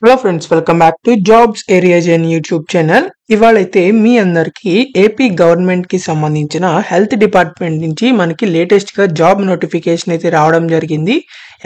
Hello friends, welcome back to jobs area Jain YouTube channel. ఇవాళైతే మీ అందరికి ఏపీ గవర్నమెంట్ కి సంబంధించిన హెల్త్ డిపార్ట్మెంట్ నుంచి మనకి లేటెస్ట్ గా జాబ్ నోటిఫికేషన్ అయితే రావడం జరిగింది.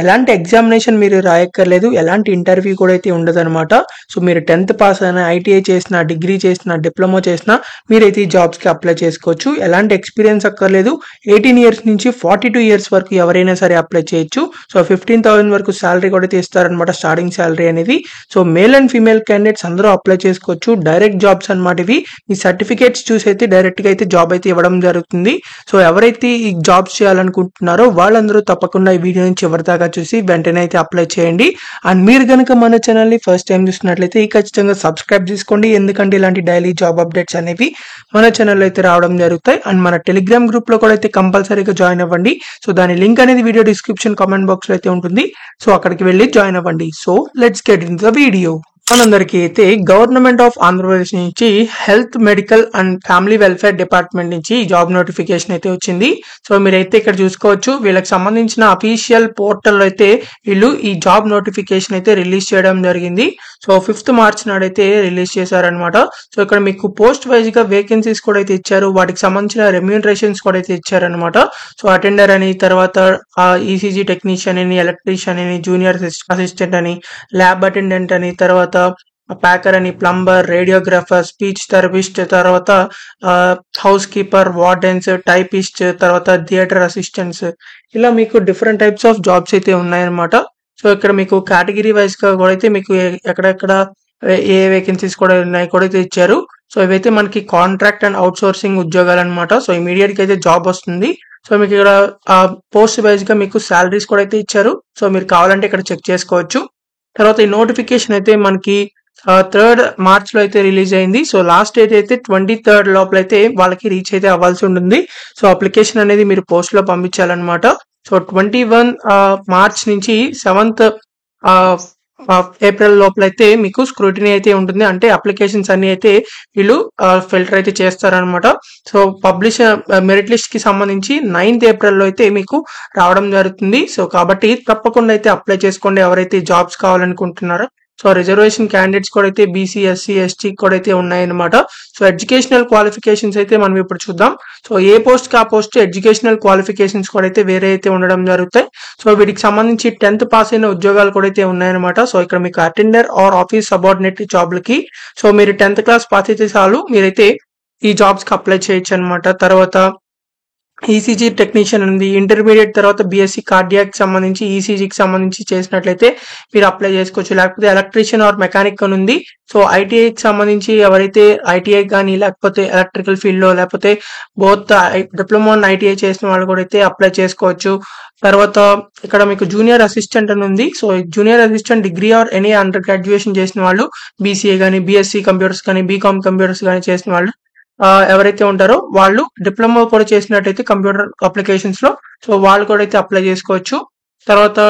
ఎలాంటి ఎగ్జామినేషన్ మీరు రాయక్కర్లేదు, ఎలాంటి ఇంటర్వ్యూ కూడా అయితే ఉండదన్నమాట. సో మీరు 10th పాస్ అయినా, ఐటీఐ చేసినా, డిగ్రీ చేసినా, డిప్లొమా చేసినా మీరైతే ఈ జాబ్స్ కి అప్లై చేసుకోవచ్చు. ఎలాంటి ఎక్స్పీరియన్స్ అక్కర్లేదు. 18 ఇయర్స్ నుంచి 42 ఇయర్స్ వరకు ఎవరైనా సరే అప్లై చేయొచ్చు. సో 15,000 వరకు శాలరీ కూడా తీస్తారనమాట, స్టార్టింగ్ శాలరీ అనేది. So male and female candidates అందరూ అప్లై చేసుకోవచ్చు. డైరెక్ట్ జాబ్స్ అన్నమాట ఇవి. ఈ సర్టిఫికేట్స్ చూసి అయితే డైరెక్ట్ గా అయితే జాబ్ అయితే ఇవ్వడం జరుగుతుంది. సో ఎవరైతే ఈ జాబ్స్ చేయాలనుకుంటున్నారో వాళ్ళందరూ తప్పకుండా ఈ వీడియో నుంచి చివరి దాకా చూసి వెంటనే అయితే అప్లై చేయండి. అండ్ మీరు కనుక మన ఛానల్ ని ఫస్ట్ టైం చూసినట్లయితే ఖచ్చితంగా సబ్స్క్రైబ్ చేసుకోండి, ఎందుకంటే ఇలాంటి డైలీ జాబ్ అప్డేట్స్ అనేవి మన ఛానల్ అయితే రావడం జరుగుతాయి. అండ్ మన టెలిగ్రామ్ గ్రూప్ లో కూడా అయితే కంపల్సరీగా జాయిన్ అవ్వండి. సో దాని లింక్ అనేది వీడియో డిస్క్రిప్షన్ కామెంట్ బాక్స్ లో అయితే ఉంటుంది. సో అక్కడికి వెళ్ళి జాయిన్ అవ్వండి. So let's get in the video. మనందరికీ అయితే గవర్నమెంట్ ఆఫ్ ఆంధ్రప్రదేశ్ నుంచి health, medical and family welfare department నుంచి జాబ్ నోటిఫికేషన్ అయితే వచ్చింది. సో మీరైతే ఇక్కడ చూసుకోవచ్చు, వీళ్ళకి సంబంధించిన అఫీషియల్ పోర్టల్ అయితే వీళ్ళు ఈ జాబ్ నోటిఫికేషన్ అయితే రిలీజ్ చేయడం జరిగింది. సో 5th March నాడైతే రిలీజ్ చేశారనమాట. సో ఇక్కడ మీకు పోస్ట్ వైజ్ గా వేకెన్సీస్ కూడా అయితే ఇచ్చారు, వాటికి సంబంధించిన రెమ్యూనరేషన్స్ కూడా అయితే ఇచ్చారనమాట. సో అటెండర్ అని, తర్వాత ఈసీజీ టెక్నీషియన్ అని, ఎలక్ట్రీషియన్ అని, జూనియర్ అసిస్టెంట్ అని, ల్యాబ్ అటెండెంట్ అని, తర్వాత ప్యాకర్ అని, ప్లంబర్, రేడియోగ్రాఫర్, స్పీచ్ థెరపిస్ట్, తర్వాత హౌస్ కీపర్, వార్డెన్స్, టైపిస్ట్, తర్వాత థియేటర్ అసిస్టెంట్స్, ఇలా మీకు డిఫరెంట్ టైప్స్ ఆఫ్ జాబ్స్ అయితే ఉన్నాయన్నమాట. సో ఇక్కడ మీకు కేటగిరీ వైజ్ గా కూడా అయితే మీకు ఎక్కడెక్కడ ఏ వేకెన్సీస్ కూడా ఉన్నాయి కూడా అయితే ఇచ్చారు. సో ఇవైతే మనకి కాంట్రాక్ట్ అండ్ అవుట్ సోర్సింగ్ ఉద్యోగాలు అనమాట. సో ఇమీడియట్ గా అయితే జాబ్ వస్తుంది. సో మీకు ఇక్కడ పోస్ట్ వైజ్ గా మీకు శాలరీస్ కూడా అయితే ఇచ్చారు. సో మీరు కావాలంటే ఇక్కడ చెక్ చేసుకోవచ్చు. తర్వాత ఈ నోటిఫికేషన్ అయితే మనకి 3rd March లో అయితే రిలీజ్ అయింది. సో లాస్ట్ డేట్ అయితే 23rd లోపల అయితే వాళ్ళకి రీచ్ అయితే అవ్వాల్సి ఉంటుంది. సో అప్లికేషన్ అనేది మీరు పోస్ట్ లో పంపించాలన్నమాట. సో 21 March నుంచి 7th April లోపల అయితే మీకు స్క్రూటినీ అయితే ఉంటుంది. అంటే అప్లికేషన్స్ అన్ని అయితే వీళ్ళు ఫిల్టర్ అయితే చేస్తారనమాట. సో పబ్లిష్ మెరిట్ లిస్ట్ కి సంబంధించి 9th April లో అయితే మీకు రావడం జరుగుతుంది. సో కాబట్టి తప్పకుండా అయితే అప్లై చేసుకోండి ఎవరైతే జాబ్స్ కావాలనుకుంటున్నారో. సో రిజర్వేషన్ క్యాండిడేట్స్ కూడా అయితే బీసీ, ఎస్సీ, ఎస్టీ కూడా అయితే ఉన్నాయన్నమాట. సో ఎడ్యుకేషనల్ క్వాలిఫికేషన్స్ అయితే మనం ఇప్పుడు చూద్దాం. సో ఏ పోస్ట్ కి ఆ పోస్ట్ ఎడ్యుకేషనల్ క్వాలిఫికేషన్స్ కూడా అయితే వేరే అయితే ఉండడం జరుగుతాయి. సో వీటికి సంబంధించి 10th పాస్ అయిన ఉద్యోగాలు కూడా అయితే ఉన్నాయన్నమాట. సో ఇక్కడ మీకు అటెండర్ ఆర్ ఆఫీస్ సబార్డినేట్ జాబ్లకి సో మీరు 10th క్లాస్ పాస్ అయితే చాలు, మీరైతే ఈ జాబ్స్ కి అప్లై చేయొచ్చు అనమాట. తర్వాత ఈసీజీ టెక్నీషియన్ ఉంది, ఇంటర్మీడియట్ తర్వాత బీఎస్సీ కార్డియాక్ సంబంధించి ఈసీజీకి సంబంధించి చేసినట్లయితే మీరు అప్లై చేసుకోవచ్చు. లేకపోతే ఎలక్ట్రీషియన్ ఆర్ మెకానిక్ అని ఉంది. సో ఐటీఐకి సంబంధించి ఎవరైతే ఐటీఐ కానీ లేకపోతే ఎలక్ట్రికల్ ఫీల్డ్ లో లేకపోతే బోత్ డిప్లొమా అండ్ ఐటీఐ చేసిన వాళ్ళు కూడా అయితే అప్లై చేసుకోవచ్చు. తర్వాత ఇక్కడ మీకు జూనియర్ అసిస్టెంట్ అని ఉంది. So junior assistant degree or any under graduation చేసిన వాళ్ళు, బీసీఏ కానీ, బీఎస్సీ కంప్యూటర్స్ కానీ, బీకామ్ కంప్యూటర్స్ కానీ చేసిన వాళ్ళు ఎవరైతే ఉంటారో వాళ్ళు డిప్లొమా కూడా చేసినట్టయితే కంప్యూటర్ అప్లికేషన్స్ లో, సో వాళ్ళు కూడా అయితే అప్లై చేసుకోవచ్చు. తర్వాత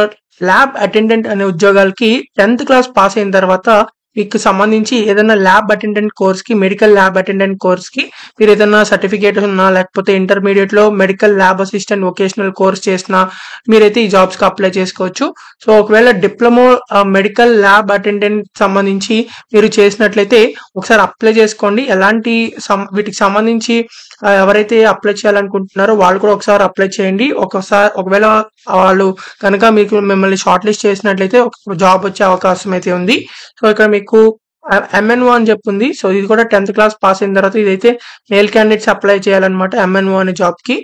ల్యాబ్ అటెండెంట్ అనే ఉద్యోగాలకి 10th క్లాస్ పాస్ అయిన తర్వాత మీకు సంబంధించి ఏదైనా ల్యాబ్ అటెండెంట్ కోర్స్ కి, మెడికల్ ల్యాబ్ అటెండెంట్ కోర్స్ కి మీరు ఏదైనా సర్టిఫికేట్ ఉన్నా, లేకపోతే ఇంటర్మీడియట్ లో medical lab assistant vocational course చేసినా మీరైతే ఈ జాబ్స్ కి అప్లై చేసుకోవచ్చు. సో ఒకవేళ డిప్లొమా మెడికల్ ల్యాబ్ అటెండెంట్ సంబంధించి మీరు చేసినట్లయితే ఒకసారి అప్లై చేసుకోండి. ఎలాంటి వీటికి సంబంధించి ఎవరైతే అప్లై చేయాలనుకుంటున్నారో వాళ్ళు కూడా ఒకసారి అప్లై చేయండి. ఒకవేళ వాళ్ళు కనుక మీకు మిమ్మల్ని షార్ట్ లిస్ట్ చేసినట్లయితే ఒక జాబ్ వచ్చే అవకాశం అయితే ఉంది. సో ఇక్కడ మీకు MNO అని చెప్పింది. సో ఇది కూడా 10th క్లాస్ పాస్ అయిన తర్వాత ఇదైతే మేల్ క్యాండిడేట్స్ అప్లై చేయాలన్నమాట, MNO అనే జాబ్ కి.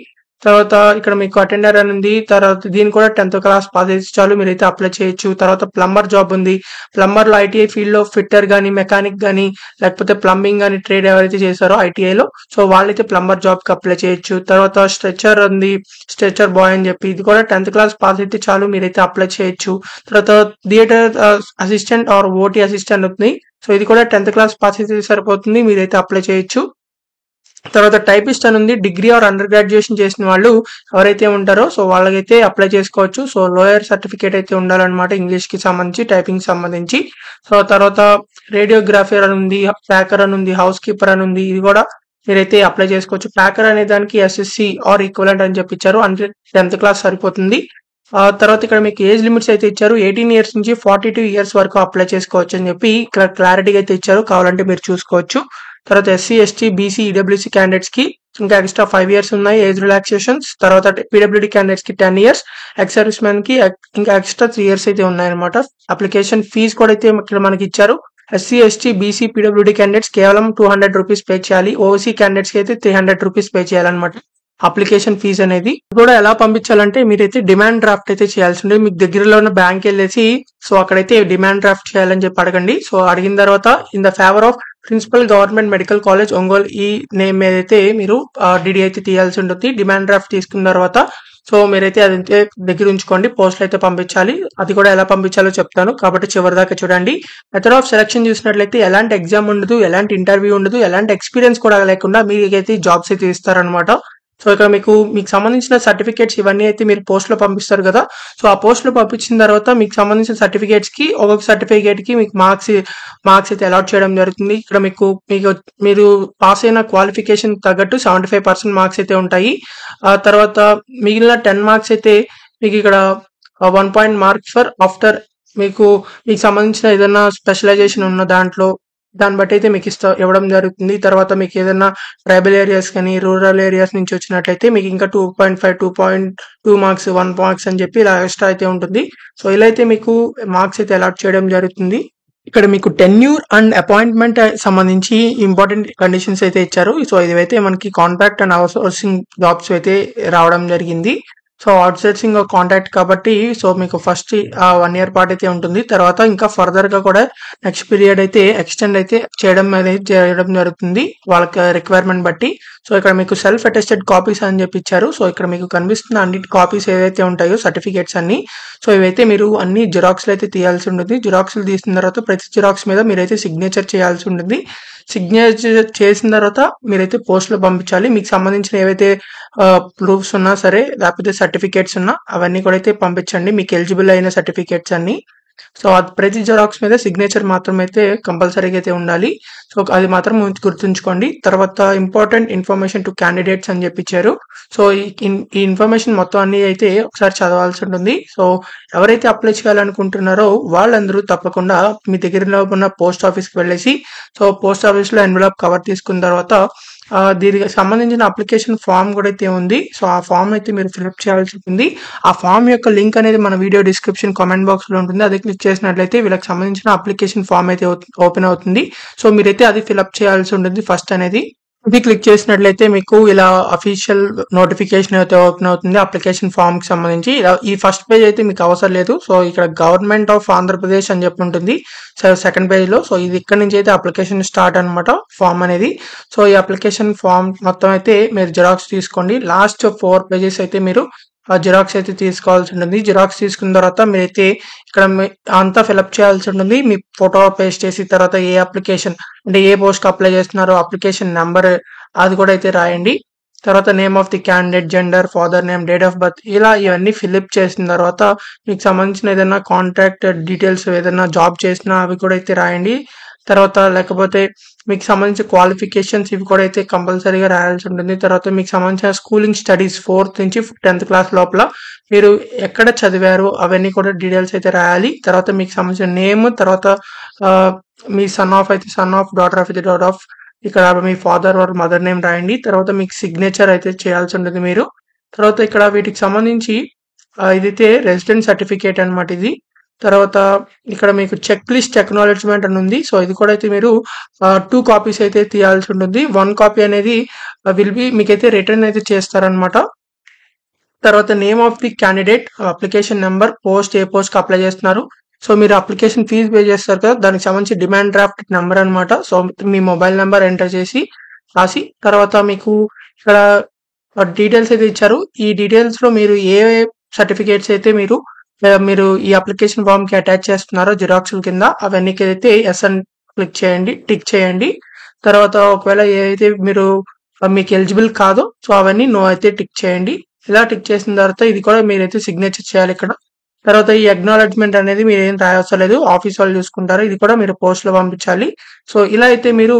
తర్వాత ఇక్కడ మీకు అటెండర్ అని ఉంది. తర్వాత దీని కూడా 10th క్లాస్ పాస్ అయితే చాలు, మీరైతే అప్లై చేయొచ్చు. తర్వాత ప్లంబర్ జాబ్ ఉంది. ప్లంబర్ లో ఐటీఐ ఫీల్డ్ లో ఫిట్టర్ గానీ, మెకానిక్ గానీ, లేకపోతే ప్లంబింగ్ గానీ ట్రేడ్ ఎవరైతే చేశారో ఐటీఐ లో, సో వాళ్ళైతే ప్లంబర్ జాబ్ కి అప్లై చేయొచ్చు. తర్వాత స్ట్రెచర్ ఉంది, స్ట్రెచర్ బాయ్ అని చెప్పి, ఇది కూడా 10th క్లాస్ పాస్ అయితే చాలు, మీరైతే అప్లై చేయొచ్చు. తర్వాత theatre assistant are OT assistant ఉంది. సో ఇది కూడా 10th క్లాస్ పాస్ అయితే సరిపోతుంది, మీరైతే అప్లై చేయొచ్చు. తర్వాత టైపిస్ట్ అని ఉంది. డిగ్రీ ఆర్ అండర్ గ్రాడ్యుయేషన్ చేసిన వాళ్ళు ఎవరైతే ఉంటారో సో వాళ్ళకైతే అప్లై చేసుకోవచ్చు. సో లోయర్ సర్టిఫికేట్ అయితే ఉండాలన్నమాట, ఇంగ్లీష్ కి సంబంధించి, టైపింగ్ సంబంధించి. సో తర్వాత రేడియోగ్రాఫర్ అని ఉంది, ప్యాకర్ అని ఉంది, హౌస్ కీపర్ అని ఉంది. ఇది కూడా మీరైతే అప్లై చేసుకోవచ్చు. ప్యాకర్ అనే దానికి SSC ఆర్ ఈక్వలెంట్ అని చెప్పించారు, అంటే 10th క్లాస్ సరిపోతుంది. తర్వాత ఇక్కడ మీకు ఏజ్ లిమిట్స్ అయితే ఇచ్చారు. 18 ఇయర్స్ నుంచి 42 ఇయర్స్ వరకు అప్లై చేసుకోవచ్చు అని చెప్పి ఇక్కడ క్లారిటీగా అయితే ఇచ్చారు. కావాలంటే మీరు చూసుకోవచ్చు. తర్వాత SC, ST, BC, EWC candidates కి ఇంకా ఎక్స్ట్రా 5 ఇయర్స్ ఉన్నాయి ఏజ్ రిలాక్సేషన్స్. తర్వాత పీడబ్ల్యూడీ క్యాండిడేట్స్ కి 10 ఇయర్స్, ఎక్స్ సర్వీస్ మ్యాన్ కి ఇంకా ఎక్స్ట్రా 3 ఇయర్స్ అయితే ఉన్నాయన్నమాట. అప్లికేషన్ ఫీజ్ కూడా అయితే ఇక్కడ మనకి ఇచ్చారు. SC, ST, BC, PWD candidates కేవలం 200 రూపీస్ పే చేయాలి. ఓసీ క్యాండిడేట్స్ కి అయితే 300 రూపీస్ పే చేయాలన్నమాట అప్లికేషన్ ఫీజ్ అనేది. కూడా ఎలా పంపించాలంటే మీరైతే డిమాండ్ డ్రాఫ్ట్ అయితే చేయాల్సి ఉంటుంది. మీకు దగ్గరలో ఉన్న బ్యాంక్ వెళ్ళేసి సో అక్కడైతే డిమాండ్ డ్రాఫ్ట్ చేయాలని చెప్పి అడగండి. సో అడిగిన తర్వాత in the favour of principal government medical college Ongole ఈ నేమ్ మీద అయితే మీరు డిడి అయితే తీయాల్సి ఉంటుంది. డిమాండ్ డ్రాఫ్ట్ తీసుకున్న తర్వాత సో మీరైతే అదైతే దగ్గర ఉంచుకోండి. పోస్టులు అయితే పంపించాలి. అది కూడా ఎలా పంపించాలో చెప్తాను కాబట్టి చివరి దాకా చూడండి. మెథడ్ ఆఫ్ సెలక్షన్ చూసినట్లయితే ఎలాంటి ఎగ్జామ్ ఉండదు, ఎలాంటి ఇంటర్వ్యూ ఉండదు, ఎలాంటి ఎక్స్పీరియన్స్ కూడా లేకుండా మీకైతే జాబ్స్ అయితే ఇస్తారనమాట. సో ఇక్కడ మీకు సంబంధించిన సర్టిఫికేట్స్ ఇవన్నీ అయితే మీరు పోస్ట్ లో పంపిస్తారు కదా. సో ఆ పోస్ట్ లో పంపించిన తర్వాత మీకు సంబంధించిన సర్టిఫికేట్స్ కి ఒక్కొక్క సర్టిఫికేట్ కి మీకు మార్క్స్ అయితే అలాట్ చేయడం జరుగుతుంది. ఇక్కడ మీరు పాస్ అయిన క్వాలిఫికేషన్ తగ్గట్టు 75% మార్క్స్ అయితే ఉంటాయి. ఆ తర్వాత మిగిలిన 10 మార్క్స్ అయితే మీకు ఇక్కడ 1 పాయింట్ మార్క్స్ ఫర్ ఆఫ్టర్ మీకు సంబంధించిన ఏదైనా స్పెషలైజేషన్ ఉన్న దాన్ని బట్టి అయితే మీకు ఇవ్వడం జరుగుతుంది. తర్వాత మీకు ఏదైనా ట్రైబల్ ఏరియాస్ కానీ రూరల్ ఏరియాస్ నుంచి వచ్చినట్లయితే మీకు ఇంకా 2.5, 2.2 మార్క్స్, 1 మార్క్స్ అని చెప్పి ఇలా ఎక్స్ట్రా అయితే ఉంటుంది. సో ఇలా అయితే మీకు మార్క్స్ అయితే అలాట్ చేయడం జరుగుతుంది. ఇక్కడ మీకు టెన్యూర్ అండ్ అపాయింట్మెంట్ సంబంధించి ఇంపార్టెంట్ కండిషన్స్ అయితే ఇచ్చారు. సో ఇదైతే మనకి కాంట్రాక్ట్ అండ్ అవుట్సోర్సింగ్ జాబ్స్ అయితే రావడం జరిగింది. సో అవుట్సోర్సింగ్ కాంట్రాక్ట్ కాబట్టి సో మీకు ఫస్ట్ 1 ఇయర్ పాటు అయితే ఉంటుంది. తర్వాత ఇంకా ఫర్దర్ గా కూడా నెక్స్ట్ పీరియడ్ అయితే ఎక్స్టెండ్ అయితే చేయడం జరుగుతుంది వాళ్ళకి రిక్వైర్మెంట్ బట్టి. సో ఇక్కడ మీకు సెల్ఫ్ అటెస్టెడ్ కాపీస్ అని చెప్పి ఇచ్చారు. సో ఇక్కడ మీకు కనిపిస్తున్న అన్ని కాపీస్ ఏవైతే ఉంటాయో సర్టిఫికేట్స్ అన్ని సో ఇవైతే మీరు అన్ని జిరాక్స్లు అయితే తీయాల్సి ఉంటుంది. జిరాక్స్లు తీసిన తర్వాత ప్రతి జిరాక్స్ మీద మీరైతే సిగ్నేచర్ చేయాల్సి ఉంటుంది. సిగ్నేచర్ చేసిన తర్వాత మీరైతే పోస్ట్ లో పంపించాలి. మీకు సంబంధించిన ఏవైతే ప్రూఫ్స్ ఉన్నా సరే లేకపోతే సర్టిఫికేట్స్ ఉన్నా అవన్నీ కూడా అయితే పంపించండి. మీకు ఎలిజిబుల్ అయిన సర్టిఫికేట్స్ అన్ని. సో అది ప్రతి జిరాక్స్ మీద సిగ్నేచర్ మాత్రం అయితే కంపల్సరీగా అయితే ఉండాలి. సో అది మాత్రం గుర్తుంచుకోండి. తర్వాత ఇంపార్టెంట్ ఇన్ఫర్మేషన్ టు క్యాండిడేట్స్ అని చెప్పించారు. సో ఈ ఇన్ఫర్మేషన్ మొత్తం అన్ని అయితే ఒకసారి చదవాల్సి ఉంటుంది. సో ఎవరైతే అప్లై చేయాలనుకుంటున్నారో వాళ్ళందరూ తప్పకుండా మీ దగ్గరలో ఉన్న పోస్ట్ ఆఫీస్కి వెళ్ళేసి సో పోస్ట్ ఆఫీస్ లో ఎన్వలప్ కవర్ తీసుకున్న తర్వాత దీనికి సంబంధించిన అప్లికేషన్ ఫామ్ కూడా అయితే ఉంది. సో ఆ ఫామ్ అయితే మీరు ఫిల్అప్ చేయాల్సి ఉంటుంది. ఆ ఫామ్ యొక్క లింక్ అనేది మన వీడియో డిస్క్రిప్షన్ కామెంట్ బాక్స్ లో ఉంటుంది. అది క్లిక్ చేసినట్లయితే వీళ్ళకి సంబంధించిన అప్లికేషన్ ఫామ్ అయితే ఓపెన్ అవుతుంది. సో మీరైతే అది ఫిల్అప్ చేయాల్సి ఉంటుంది ఫస్ట్ అనేది. ఇది క్లిక్ చేసినట్లయితే మీకు ఇలా అఫీషియల్ నోటిఫికేషన్ అయితే ఓపెన్ అవుతుంది అప్లికేషన్ ఫామ్ కి సంబంధించి. ఈ ఫస్ట్ పేజ్ అయితే మీకు అవసరం లేదు. సో ఇక్కడ గవర్నమెంట్ ఆఫ్ ఆంధ్రప్రదేశ్ అని చెప్పి ఉంటుంది సెకండ్ పేజ్ లో. సో ఇది ఇక్కడ నుంచి అయితే అప్లికేషన్ స్టార్ట్ అనమాట ఫామ్ అనేది. సో ఈ అప్లికేషన్ ఫామ్ మొత్తం అయితే మీరు జిరాక్స్ తీసుకోండి. లాస్ట్ 4 పేజెస్ అయితే మీరు జిరాక్స్ అయితే తీసుకోవాల్సి ఉంటుంది. జిరాక్స్ తీసుకున్న తర్వాత మీరైతే ఇక్కడ అంతా ఫిల్అప్ చేయాల్సి ఉంటుంది. మీ ఫోటో పేస్ట్ చేసి తర్వాత ఏ అప్లికేషన్ అంటే ఏ పోస్ట్ అప్లై చేస్తున్నారో అప్లికేషన్ నెంబర్ అది కూడా అయితే రాయండి. తర్వాత name of the candidate, gender, father name, date of birth ఇలా ఇవన్నీ ఫిల్అప్ చేసిన తర్వాత మీకు సంబంధించిన ఏదైనా కాంటాక్ట్ డీటెయిల్స్ ఏదైనా జాబ్ చేసినా అవి కూడా అయితే రాయండి. తర్వాత లేకపోతే మీకు సంబంధించిన క్వాలిఫికేషన్స్ ఇవి కూడా అయితే కంపల్సరీగా రాయాల్సి ఉంటుంది. తర్వాత మీకు సంబంధించిన స్కూలింగ్ స్టడీస్ 4th నుంచి 10th క్లాస్ లోపల మీరు ఎక్కడ చదివారు అవన్నీ కూడా డీటెయిల్స్ అయితే రాయాలి. తర్వాత మీకు సంబంధించిన నేమ్, తర్వాత మీ సన్ ఆఫ్ అయితే సన్ ఆఫ్, డాటర్ ఆఫ్ అయితే డాటర్ ఆఫ్, ఇక్కడ మీ ఫాదర్ ఆర్ మదర్ నేమ్ రాయండి. తర్వాత మీకు సిగ్నేచర్ అయితే చేయాల్సి ఉంటుంది మీరు. తర్వాత ఇక్కడ వీటికి సంబంధించి ఇదైతే రెసిడెంట్ సర్టిఫికేట్ అనమాట ఇది. తర్వాత ఇక్కడ మీకు చెక్ లిస్ట్ అక్నాలెడ్జ్మెంట్ అని ఉంది. సో ఇది కూడా అయితే మీరు 2 కాపీస్ అయితే తీయాల్సి ఉంటుంది. 1 కాపీ అనేది మీకైతే రిటర్న్ అయితే చేస్తారనమాట. తర్వాత name of the candidate, application number, post A post కి అప్లై చేస్తున్నారు. సో మీరు అప్లికేషన్ ఫీజు పే చేస్తారు కదా దానికి సంబంధించి డిమాండ్ డ్రాఫ్ట్ నెంబర్ అనమాట. సో మీ మొబైల్ నెంబర్ ఎంటర్ చేసి రాసి తర్వాత మీకు ఇక్కడ డీటెయిల్స్ అయితే ఇచ్చారు. ఈ డీటెయిల్స్ లో మీరు ఏ సర్టిఫికేట్స్ అయితే మీరు ఈ అప్లికేషన్ ఫామ్ కి అటాచ్ చేస్తున్నారో జిరాక్స్ కింద అవన్నీ అయితే ఎస్ అని టిక్ చేయండి. తర్వాత ఒకవేళ ఏదైతే మీకు ఎలిజిబుల్ కాదో సో అవన్నీ నో అయితే టిక్ చేయండి. ఇలా టిక్ చేసిన తర్వాత ఇది కూడా మీరైతే సిగ్నేచర్ చేయాలి ఇక్కడ. తర్వాత ఈ అక్నాలెడ్జ్మెంట్ అనేది మీరు ఏం రాయవసరం లేదు, ఆఫీస్ వాళ్ళు చూసుకుంటారు. ఇది కూడా మీరు పోస్ట్ లో పంపించాలి. సో ఇలా అయితే మీరు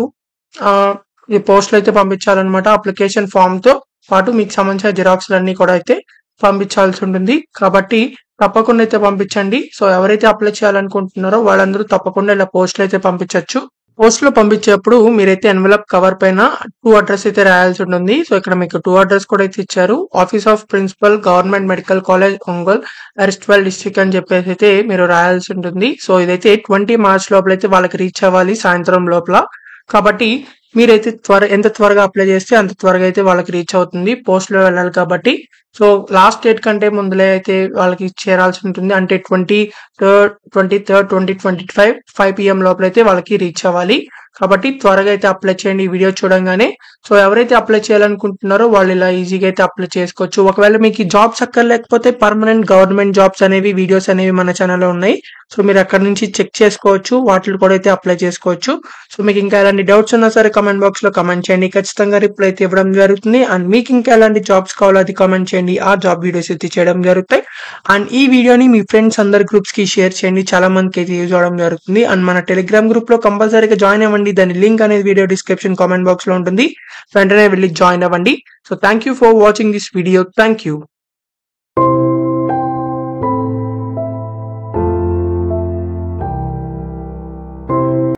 ఈ పోస్ట్ లో అయితే పంపించాలన్నమాట. అప్లికేషన్ ఫామ్ తో పాటు మీకు సంబంధించిన జిరాక్స్లు అన్ని కూడా అయితే పంపించాల్సి ఉంటుంది. కాబట్టి తప్పకుండా అయితే పంపించండి. సో ఎవరైతే అప్లై చేయాలనుకుంటున్నారో వాళ్ళందరూ తప్పకుండా ఇలా పోస్టులు అయితే పంపించొచ్చు. పోస్ట్ లో పంపించేప్పుడు మీరైతే ఎన్వలప్ కవర్ పైన 2 అడ్రస్ అయితే రాయాల్సి ఉంటుంది. సో ఇక్కడ మీకు 2 అడ్రస్ కూడా అయితే ఇచ్చారు. Office of principal government medical college Ongole erstwhile district అని చెప్పేసి అయితే మీరు రాయాల్సి ఉంటుంది. సో ఇదైతే 20 మార్చ్ లోపల అయితే వాళ్ళకి రీచ్ అవ్వాలి సాయంత్రం లోపల. కాబట్టి మీరైతే ఎంత త్వరగా అప్లై చేస్తే అంత త్వరగా అయితే వాళ్ళకి రీచ్ అవుతుంది. పోస్ట్ లో వెళ్ళాలి కాబట్టి. సో లాస్ట్ డేట్ కంటే ముందులే అయితే వాళ్ళకి చేరాల్సి ఉంటుంది. అంటే 23rd 2025 5 PM లోపల అయితే వాళ్ళకి రీచ్ అవ్వాలి. కాబట్టి త్వరగా అయితే అప్లై చేయండి ఈ వీడియో చూడంగానే. సో ఎవరైతే అప్లై చేయాలనుకుంటున్నారో వాళ్ళు ఇలా ఈజీగా అయితే అప్లై చేసుకోవచ్చు. ఒకవేళ మీకు ఈ జాబ్స్ అక్కర్లేకపోతే పర్మనెంట్ గవర్నమెంట్ జాబ్స్ అనేవి వీడియోస్ అనేవి మన ఛానల్లో ఉన్నాయి. సో మీరు అక్కడ నుంచి చెక్ చేసుకోవచ్చు. వాటిని కూడా అయితే అప్లై చేసుకోవచ్చు. సో మీకు ఇంకా ఎలాంటి డౌట్స్ ఉన్నా సరే కామెంట్ బాక్స్ లో కామెంట్ చేయండి. ఖచ్చితంగా రిప్లై అయితే ఇవ్వడం జరుగుతుంది. అండ్ మీకు ఇంకా ఎలాంటి జాబ్స్ కావాలో అది కామెంట్ చేయండి. ఆ జాబ్ వీడియోస్ అయితే చేయడం జరుగుతాయి. అండ్ ఈ వీడియోని మీ ఫ్రెండ్స్ అందరి గ్రూప్స్ కి షేర్ చేయండి. చాలా మందికి అయితే యూజ్ అవడం జరుగుతుంది. అండ్ మన టెలిగ్రామ్ గ్రూప్ లో కంపల్సరీగా జాయిన్ అవ్వండి. దాని లింక్ అనేది వీడియో డిస్క్రిప్షన్ కామెంట్ బాక్స్ లో ఉంటుంది. వెంటనే వెళ్ళి జాయిన్ అవ్వండి. So thank you for watching this video. Thank you.